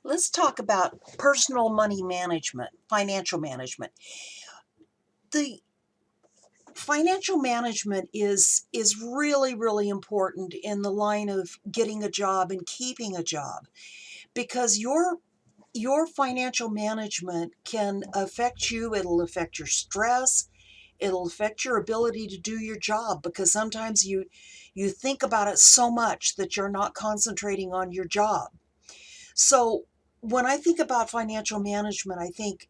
Let's talk about personal money management, financial management. The financial management is really, really important in the line of getting a job and keeping a job, because your financial management can affect you. It'll affect your stress. It'll affect your ability to do your job, because sometimes you think about it so much that you're not concentrating on your job. So when I think about financial management, I think,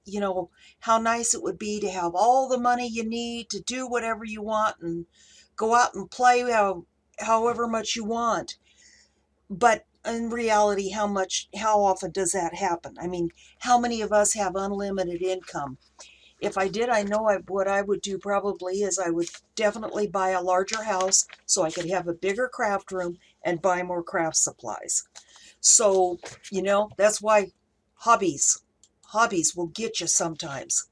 how nice it would be to have all the money you need to do whatever you want and go out and play however much you want. But in reality, how often does that happen? I mean, how many of us have unlimited income? If I did, I know what I would do probably is I would definitely buy a larger house so I could have a bigger craft room and buy more craft supplies. So, that's why hobbies, hobbies will get you sometimes.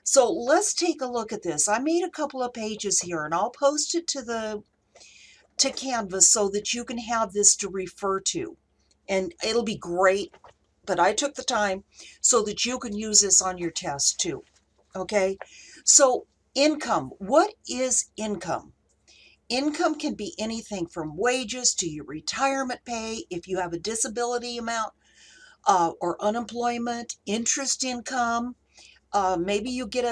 So let's take a look at this. I made a couple of pages here and I'll post it to Canvas so that you can have this to refer to. And it'll be great, but I took the time so that you can use this on your test too. Okay? So, income. What is income? Income can be anything from wages to your retirement pay, if you have a disability amount, or unemployment, interest income. Maybe you get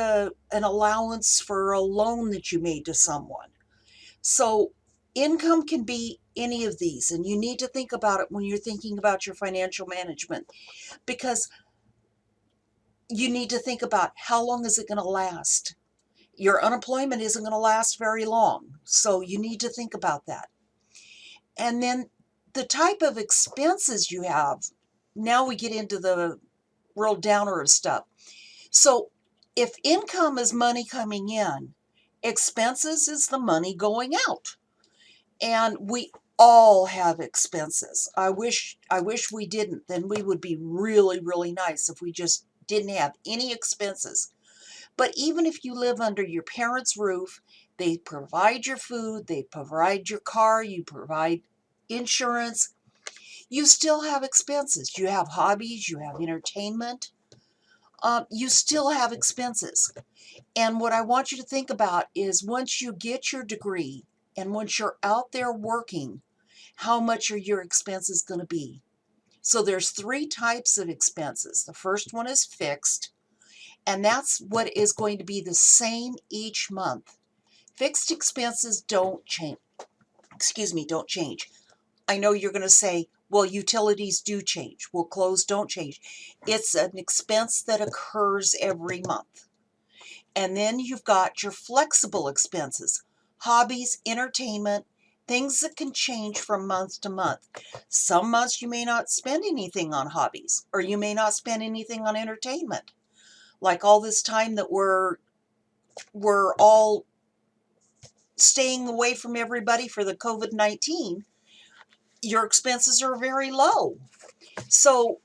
an allowance for a loan that you made to someone. So income can be any of these, and you need to think about it when you're thinking about your financial management, because you need to think about how long is it going to last. Your unemployment isn't going to last very long, so you need to think about that. And then the type of expenses you have. Now we get into the real downer of stuff. So if income is money coming in, expenses is the money going out. And we all have expenses. I wish we didn't. Then we would be really, really nice if we just didn't have any expenses. But even if you live under your parents' roof, they provide your food, they provide your car, you provide insurance, you still have expenses. You have hobbies, you have entertainment, you still have expenses. And what I want you to think about is, once you get your degree and once you're out there working, how much are your expenses going to be? So there's three types of expenses. The first one is fixed, and that's what is going to be the same each month. Fixed expenses don't change. Don't change. I know you're going to say, well, utilities do change. Well, clothes don't change. It's an expense that occurs every month. And then you've got your flexible expenses, hobbies, entertainment, things that can change from month to month. Some months you may not spend anything on hobbies, or you may not spend anything on entertainment. Like all this time that we're all staying away from everybody for the COVID-19, your expenses are very low. So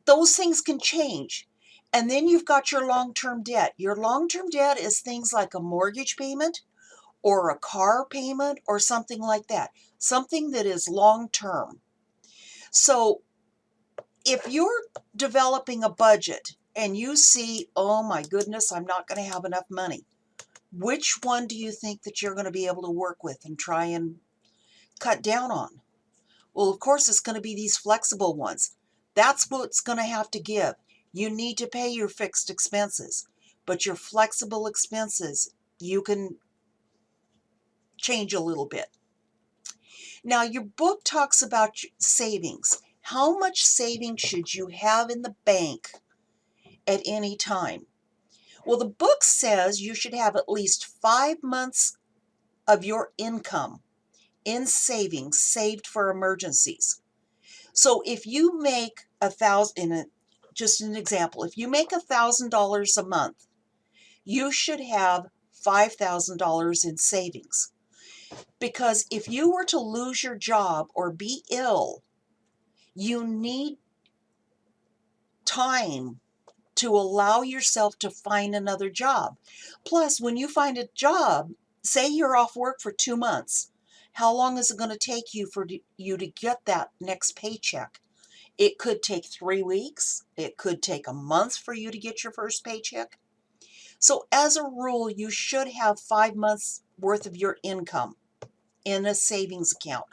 those things can change. And then you've got your long-term debt. Your long-term debt is things like a mortgage payment or a car payment or something like that, something that is long-term. So if you're developing a budget and you see, oh my goodness, I'm not going to have enough money, which one do you think that you're going to be able to work with and try and cut down on? Well, of course, it's going to be these flexible ones. That's what's going to have to give. You need to pay your fixed expenses, but your flexible expenses, you can change a little bit. Now, your book talks about savings. How much savings should you have in the bank at any time? Well, the book says you should have at least 5 months of your income in savings saved for emergencies. So if you make just an example, if you make $1,000 a month, you should have $5,000 in savings. Because if you were to lose your job or be ill, you need time to allow yourself to find another job. Plus, when you find a job, say you're off work for 2 months, how long is it going to take you for you to get that next paycheck? It could take 3 weeks. It could take a month for you to get your first paycheck. So as a rule, you should have 5 months worth of your income in a savings account.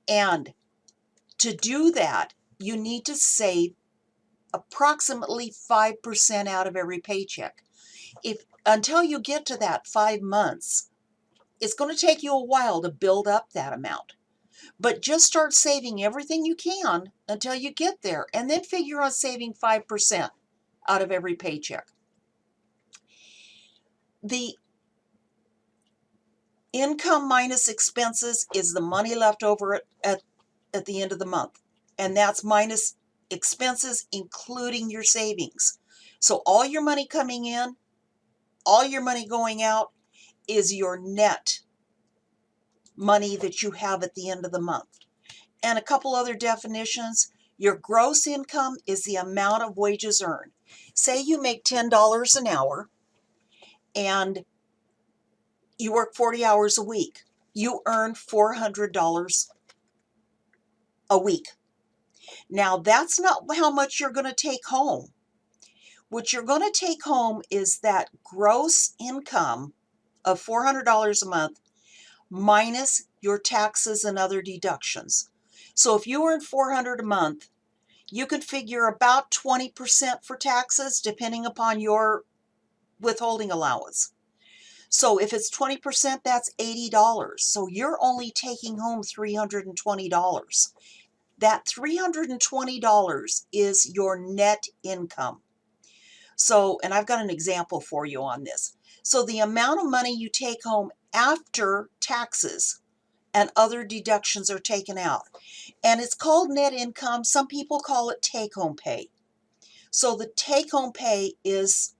And to do that, you need to save approximately 5% out of every paycheck. If until you get to that 5 months, it's going to take you a while to build up that amount. But just start saving everything you can until you get there, and then figure on saving 5% out of every paycheck. The income minus expenses is the money left over at the end of the month. And that's minus expenses, including your savings. So all your money coming in, all your money going out is your net money that you have at the end of the month. And a couple other definitions. Your gross income is the amount of wages earned. Say you make $10 an hour and you work 40 hours a week. You earn $400 a week. Now, that's not how much you're going to take home. What you're going to take home is that gross income of $400 a month minus your taxes and other deductions. So if you earn $400 a month, you could figure about 20% for taxes, depending upon your withholding allowance. So if it's 20%, that's $80. So you're only taking home $320. That $320 is your net income. So, and I've got an example for you on this. So the amount of money you take home after taxes and other deductions are taken out. And it's called net income. Some people call it take-home pay. So the take-home pay is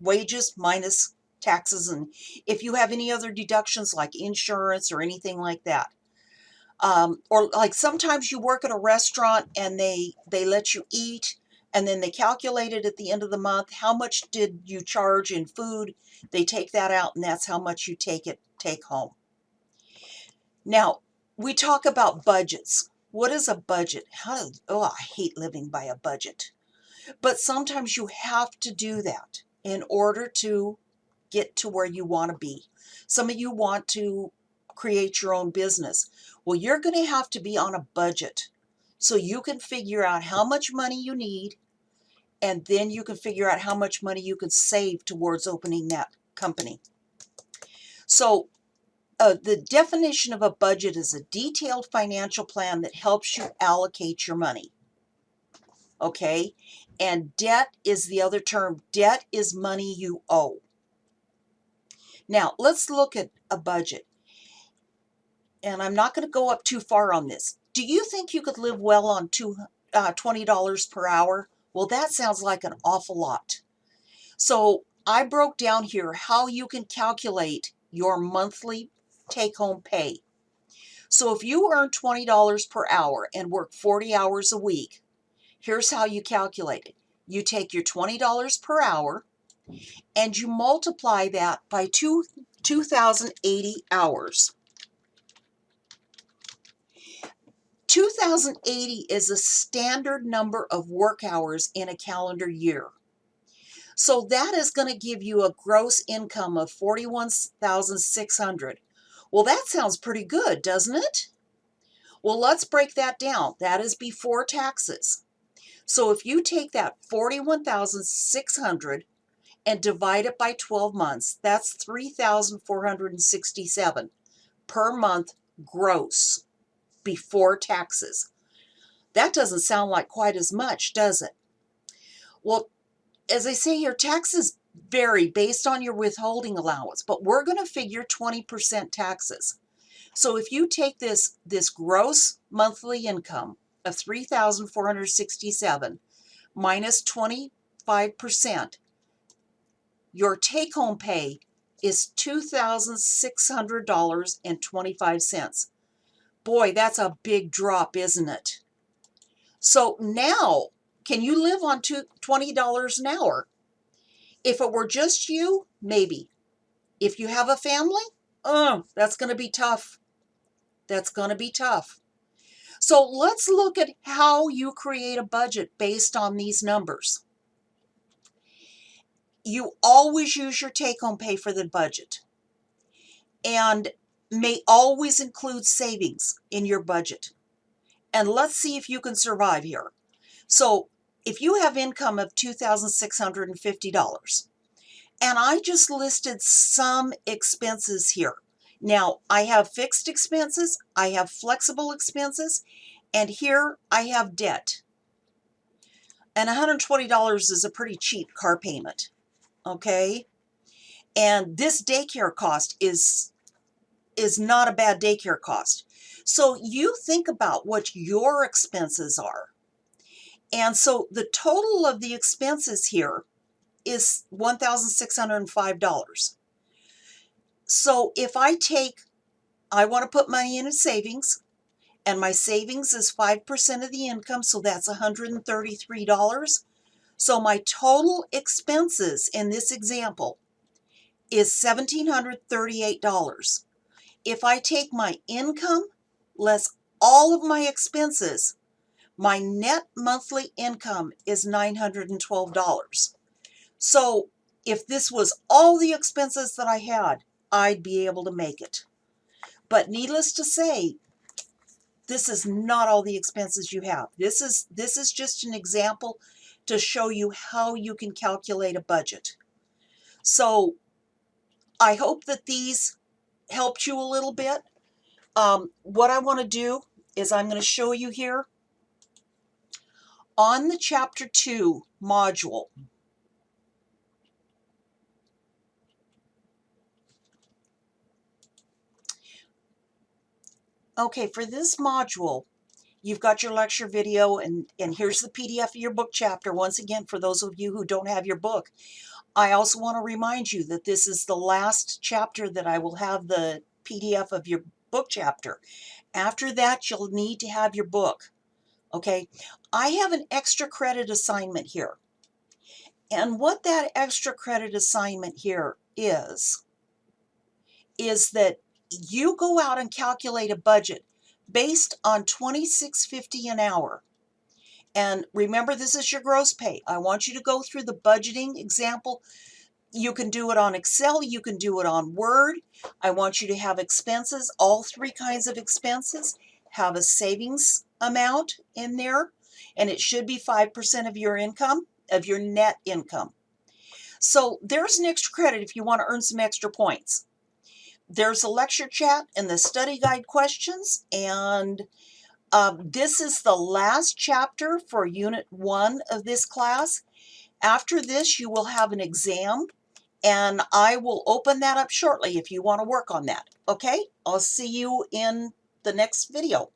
wages minus taxes, and if you have any other deductions like insurance or anything like that. Or like sometimes you work at a restaurant and they let you eat, and then they calculate it at the end of the month. How much did you charge in food? They take that out, and that's how much you take home. Now, we talk about budgets. What is a budget? I hate living by a budget. But sometimes you have to do that in order to get to where you want to be. Some of you want to create your own business. Well, you're going to have to be on a budget so you can figure out how much money you need, and then you can figure out how much money you can save towards opening that company. So the definition of a budget is a detailed financial plan that helps you allocate your money. Okay? And debt is the other term. Debt is money you owe. Now, let's look at a budget. And I'm not going to go up too far on this. Do you think you could live well on $20 per hour? Well, that sounds like an awful lot. So I broke down here how you can calculate your monthly take-home pay. So if you earn $20 per hour and work 40 hours a week, here's how you calculate it. You take your $20 per hour and you multiply that by 2,080 hours. 2,080 is a standard number of work hours in a calendar year. So that is going to give you a gross income of $41,600. Well, that sounds pretty good, doesn't it? Well, let's break that down. That is before taxes. So if you take that $41,600 and divide it by 12 months, that's $3,467 per month gross before taxes. That doesn't sound like quite as much, does it? Well, as I say here, taxes vary based on your withholding allowance, but we're going to figure 20% taxes. So if you take this gross monthly income of $3,467 minus 25%, your take-home pay is $2,600.25. Boy, that's a big drop, isn't it? So now, can you live on $20 an hour? If it were just you, maybe. If you have a family, that's going to be tough. That's going to be tough. So let's look at how you create a budget based on these numbers. You always use your take-home pay for the budget, and may always include savings in your budget. And let's see if you can survive here. So if you have income of $2,650, and I just listed some expenses here. Now, I have fixed expenses, I have flexible expenses, and here I have debt. And $120 is a pretty cheap car payment, okay? And this daycare cost is not a bad daycare cost. So you think about what your expenses are. And so the total of the expenses here is $1,605. So if I want to put money in a savings, and my savings is 5% of the income, so that's $133. So my total expenses in this example is $1,738. If I take my income less all of my expenses, my net monthly income is $912. So if this was all the expenses that I had, I'd be able to make it. But needless to say, this is not all the expenses you have. This is just an example to show you how you can calculate a budget. So I hope that these helped you a little bit. What I want to do is I'm going to show you here on the Chapter 2 module. Okay, for this module, you've got your lecture video, and here's the PDF of your book chapter. Once again, for those of you who don't have your book, I also want to remind you that this is the last chapter that I will have the PDF of your book chapter. After that, you'll need to have your book. Okay, I have an extra credit assignment here. And what that extra credit assignment here is that you go out and calculate a budget based on $26.50 an hour. And remember, this is your gross pay. I want you to go through the budgeting example. You can do it on Excel. You can do it on Word. I want you to have expenses, all three kinds of expenses. Have a savings amount in there, and it should be 5% of your income, of your net income. So there's an extra credit if you want to earn some extra points. There's a lecture chat and the study guide questions, and this is the last chapter for Unit 1 of this class. After this, you will have an exam, and I will open that up shortly if you want to work on that. Okay? I'll see you in the next video.